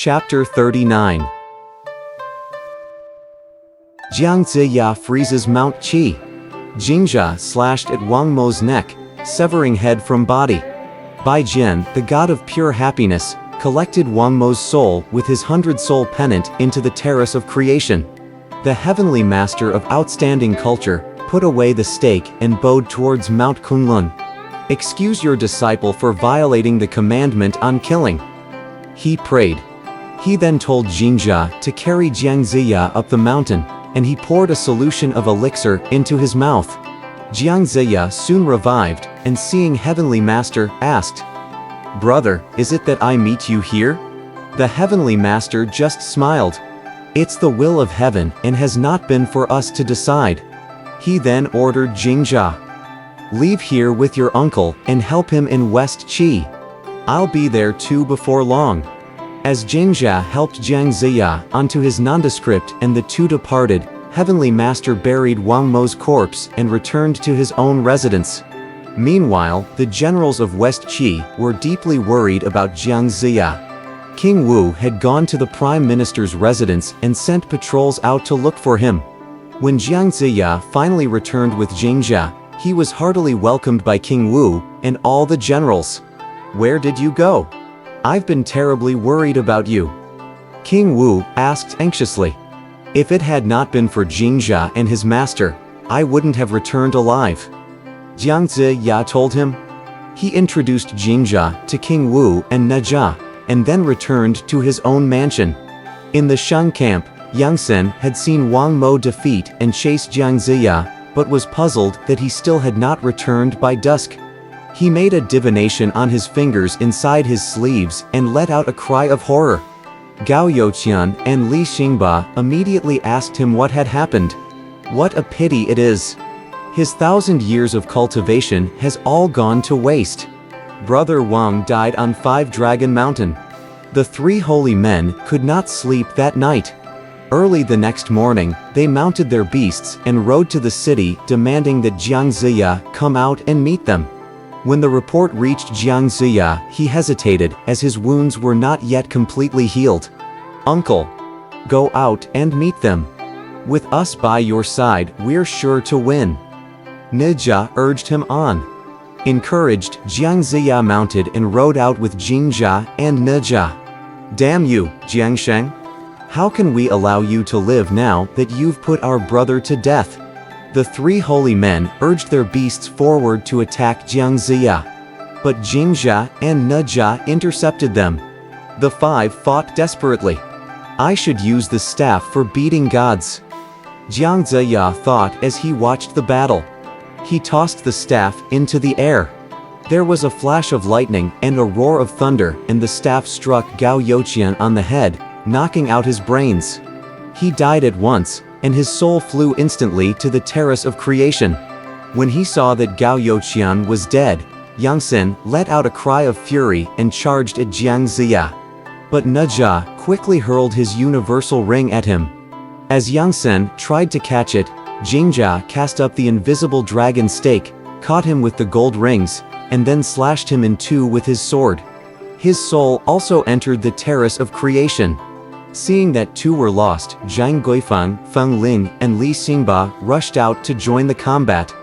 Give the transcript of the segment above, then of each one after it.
Chapter 39. Jiang Ziya freezes Mount Qi. Jingjia slashed at Wang Mo's neck, severing head from body. Bai Jian, the god of pure happiness, collected Wang Mo's soul with his 100-soul pennant into the terrace of creation. The heavenly master of outstanding culture put away the stake and bowed towards Mount Kunlun. "Excuse your disciple for violating the commandment on killing," he prayed. He then told Jingjia to carry Jiang Ziya up the mountain, and he poured a solution of elixir into his mouth. Jiang Ziya soon revived, and seeing Heavenly Master, asked, "Brother, is it that I meet you here?" The Heavenly Master just smiled. "It's the will of heaven and has not been for us to decide." He then ordered Jingjia, "Leave here with your uncle and help him in West Qi. I'll be there too before long." As Jingjia helped Jiang Ziya onto his nondescript and the two departed, Heavenly Master buried Wang Mo's corpse and returned to his own residence. Meanwhile, the generals of West Qi were deeply worried about Jiang Ziya. King Wu had gone to the Prime Minister's residence and sent patrols out to look for him. When Jiang Ziya finally returned with Jingjia, he was heartily welcomed by King Wu and all the generals. "Where did you go? I've been terribly worried about you," King Wu asked anxiously. "If it had not been for Jingjia and his master, I wouldn't have returned alive," Jiang Ziya told him. He introduced Jingjia to King Wu and Nejia, and then returned to his own mansion. In the Shang camp, Yang Sen had seen Wang Mo defeat and chase Jiang Ziya, but was puzzled that he still had not returned by dusk. He made a divination on his fingers inside his sleeves and let out a cry of horror. Gao Youqian and Li Xingba immediately asked him what had happened. What a pity it is. His 1,000 years of cultivation has all gone to waste. Brother Wang died on Five Dragon Mountain. The three holy men could not sleep that night. Early the next morning, they mounted their beasts and rode to the city demanding that Jiang Ziya come out and meet them. When the report reached Jiang Ziya, he hesitated as his wounds were not yet completely healed. "Uncle, go out and meet them. With us by your side, we're sure to win," Nejia urged him on. Encouraged, Jiang Ziya mounted and rode out with Jingjia and Nejia. "Damn you, Jiangsheng! How can we allow you to live now that you've put our brother to death?" The three holy men urged their beasts forward to attack Jiang Ziya. But Jingjia and Nejia intercepted them. The five fought desperately. "I should use the staff for beating gods," Jiang Ziya thought as he watched the battle. He tossed the staff into the air. There was a flash of lightning and a roar of thunder, and the staff struck Gao Youqian on the head, knocking out his brains. He died at once, and his soul flew instantly to the terrace of creation. When he saw that Gao Youqian was dead, Yang Sen let out a cry of fury and charged at Jiang Ziya. But Nejia quickly hurled his universal ring at him. As Yang Sen tried to catch it, Jingjia cast up the invisible dragon stake, caught him with the gold rings, and then slashed him in two with his sword. His soul also entered the terrace of creation. Seeing that two were lost, Zhang Guifang, Feng Ling, and Li Xingba rushed out to join the combat.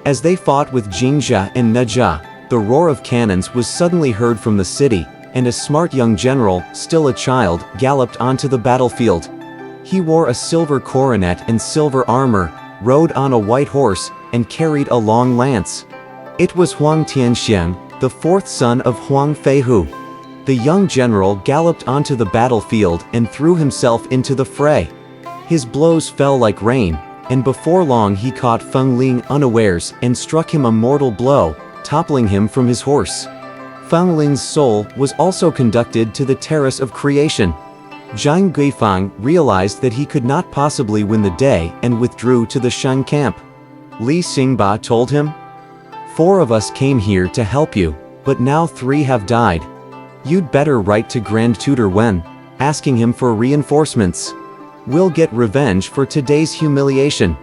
As they fought with Jingjia and Nejia, the roar of cannons was suddenly heard from the city, and a smart young general, still a child, galloped onto the battlefield. He wore a silver coronet and silver armor, rode on a white horse, and carried a long lance. It was Huang Tianxiang, the fourth son of Huang Feihu. The young general galloped onto the battlefield and threw himself into the fray. His blows fell like rain, and before long he caught Feng Ling unawares and struck him a mortal blow, toppling him from his horse. Feng Ling's soul was also conducted to the terrace of creation. Zhang Guifang realized that he could not possibly win the day and withdrew to the Shang camp. Li Xingba told him, "4 of us came here to help you, but now 3 have died. You'd better write to Grand Tutor Wen, asking him for reinforcements. We'll get revenge for today's humiliation."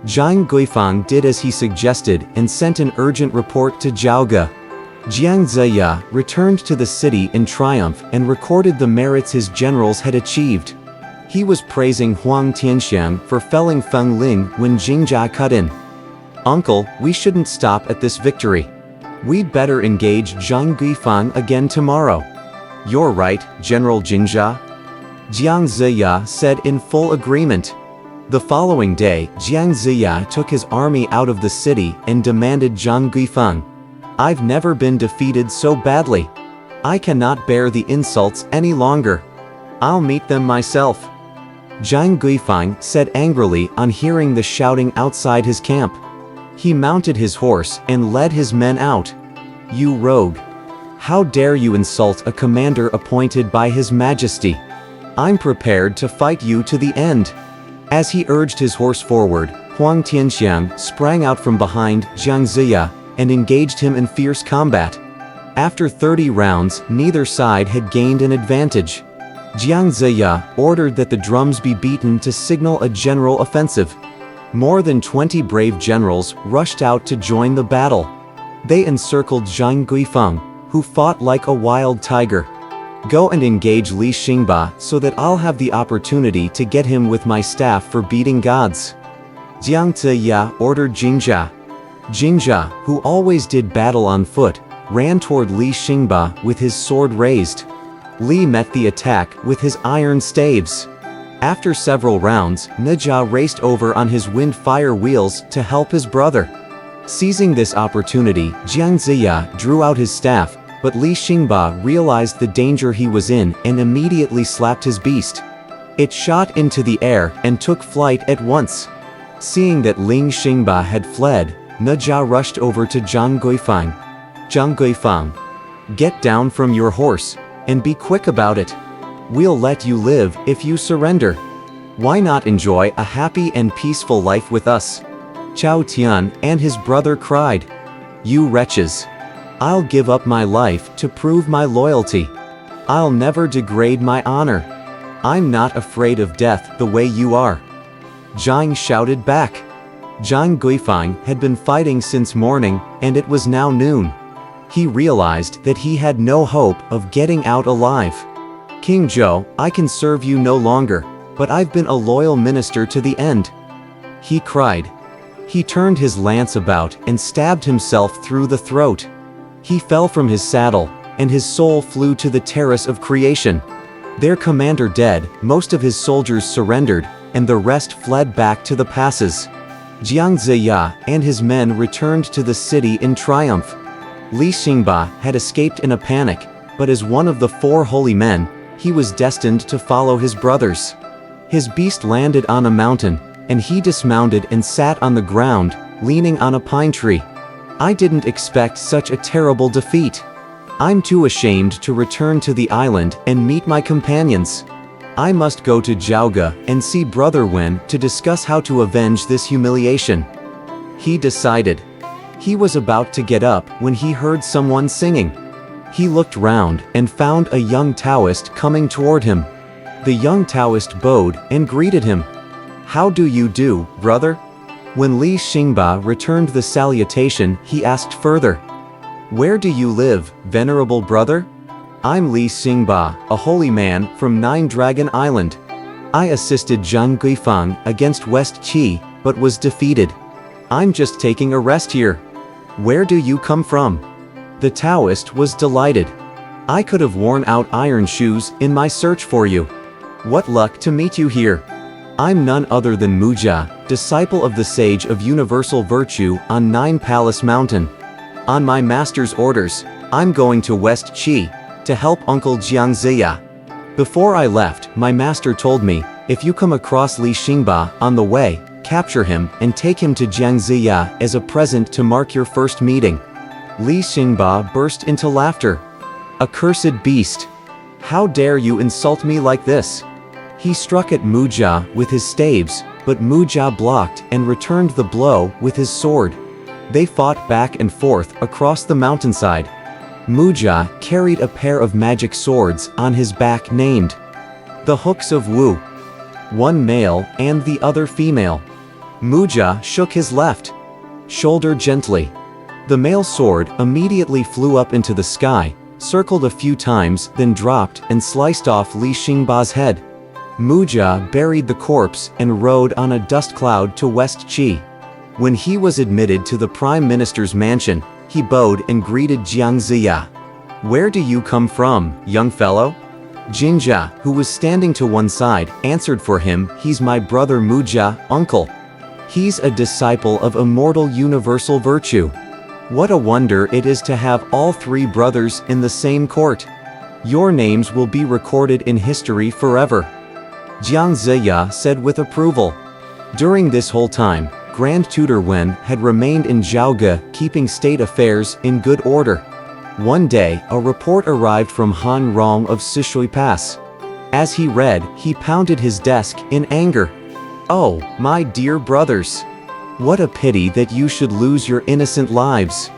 Zhang Guifang did as he suggested and sent an urgent report to Zhao Ge. Jiang Ziya returned to the city in triumph and recorded the merits his generals had achieved. He was praising Huang Tianxiang for felling Feng Ling when Jingjia cut in. "Uncle, we shouldn't stop at this victory. We'd better engage Zhang Guifang again tomorrow." "You're right, General Jingjia," Jiang Ziya said in full agreement. The following day, Jiang Ziya took his army out of the city and demanded Zhang Guifang. "I've never been defeated so badly. I cannot bear the insults any longer. I'll meet them myself." Zhang Guifang said angrily on hearing the shouting outside his camp. He mounted his horse and led his men out. "You rogue! How dare you insult a commander appointed by His Majesty? I'm prepared to fight you to the end." As he urged his horse forward, Huang Tianxiang sprang out from behind Jiang Ziya and engaged him in fierce combat. After 30 rounds, neither side had gained an advantage. Jiang Ziya ordered that the drums be beaten to signal a general offensive. More than 20 brave generals rushed out to join the battle. They encircled Zhang Guifang, who fought like a wild tiger. "Go and engage Li Xingba so that I'll have the opportunity to get him with my staff for beating gods," Jiang Ziya ordered Jingjia. Jingjia, who always did battle on foot, ran toward Li Xingba with his sword raised. Li met the attack with his iron staves. After several rounds, Nijia raced over on his wind-fire wheels to help his brother. Seizing this opportunity, Jiang Ziya drew out his staff, but Li Xingba realized the danger he was in and immediately slapped his beast. It shot into the air and took flight at once. Seeing that Li Xingba had fled, Nijia rushed over to Zhang Guifang. "Zhang Guifang, get down from your horse, and be quick about it. We'll let you live if you surrender. Why not enjoy a happy and peaceful life with us?" Chao Tian and his brother cried. "You wretches! I'll give up my life to prove my loyalty. I'll never degrade my honor. I'm not afraid of death the way you are." Zhang shouted back. Zhang Guifang had been fighting since morning, and it was now noon. He realized that he had no hope of getting out alive. "King Zhou, I can serve you no longer, but I've been a loyal minister to the end," he cried. He turned his lance about and stabbed himself through the throat. He fell from his saddle, and his soul flew to the terrace of creation. Their commander dead, most of his soldiers surrendered, and the rest fled back to the passes. Jiang Ziya and his men returned to the city in triumph. Li Xingba had escaped in a panic, but as one of the 4 holy men, he was destined to follow his brothers. His beast landed on a mountain, and he dismounted and sat on the ground, leaning on a pine tree. "I didn't expect such a terrible defeat. I'm too ashamed to return to the island and meet my companions. I must go to Jiaoge and see Brother Wen to discuss how to avenge this humiliation," he decided. He was about to get up when he heard someone singing. He looked round and found a young Taoist coming toward him. The young Taoist bowed and greeted him. "How do you do, brother?" When Li Xingba returned the salutation, he asked further, "Where do you live, venerable brother?" "I'm Li Xingba, a holy man from Nine Dragon Island. I assisted Zhang Guifang against West Qi, but was defeated. I'm just taking a rest here. Where do you come from?" The Taoist was delighted. "I could have worn out iron shoes in my search for you. What luck to meet you here. I'm none other than Mujia, disciple of the Sage of Universal Virtue on Nine Palace Mountain. On my master's orders, I'm going to West Qi to help Uncle Jiang Ziya. Before I left, my master told me, if you come across Li Xingba on the way, capture him and take him to Jiang Ziya as a present to mark your first meeting." Li Xingba burst into laughter. "Accursed beast! How dare you insult me like this?" He struck at Mujia with his staves, but Mujia blocked and returned the blow with his sword. They fought back and forth across the mountainside. Mujia carried a pair of magic swords on his back named the Hooks of Wu. One male and the other female. Mujia shook his left shoulder gently. The male sword immediately flew up into the sky, circled a few times, then dropped and sliced off Li Xingba's head. Mujia buried the corpse and rode on a dust cloud to West Qi. When he was admitted to the prime minister's mansion, he bowed and greeted Jiang Ziya. "Where do you come from, young fellow?" Jinjia, who was standing to one side, answered for him, "He's my brother Mujia, uncle. He's a disciple of immortal universal virtue. What a wonder it is to have all three brothers in the same court. Your names will be recorded in history forever." Jiang Ziya said with approval. During this whole time, Grand Tutor Wen had remained in Zhaoge, keeping state affairs in good order. One day, a report arrived from Han Rong of Sishui Pass. As he read, he pounded his desk in anger. "Oh, my dear brothers! What a pity that you should lose your innocent lives.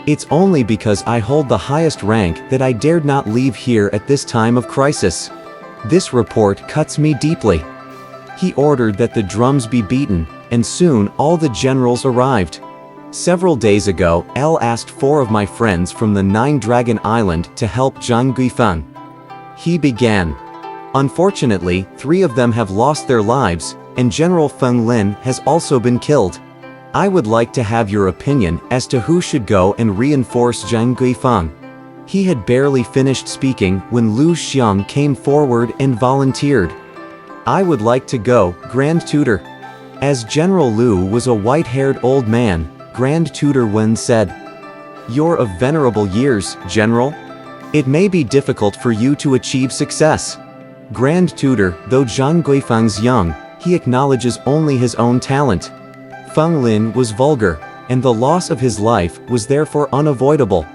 It's only because I hold the highest rank that I dared not leave here at this time of crisis. This report cuts me deeply." He ordered that the drums be beaten, and soon all the generals arrived. Several days ago, L asked 4 of my friends from the Nine Dragon Island to help Zhang Guifeng. He began. "Unfortunately, 3 of them have lost their lives, and General Feng Lin has also been killed. I would like to have your opinion as to who should go and reinforce Zhang Guifeng." He had barely finished speaking when Lu Xiang came forward and volunteered. "I would like to go, Grand Tutor." As General Lu was a white-haired old man, Grand Tutor Wen said, "You're of venerable years, General. It may be difficult for you to achieve success." Grand Tutor, though Zhang Guifeng's young, he acknowledges only his own talent. Feng Lin was vulgar, and the loss of his life was therefore unavoidable.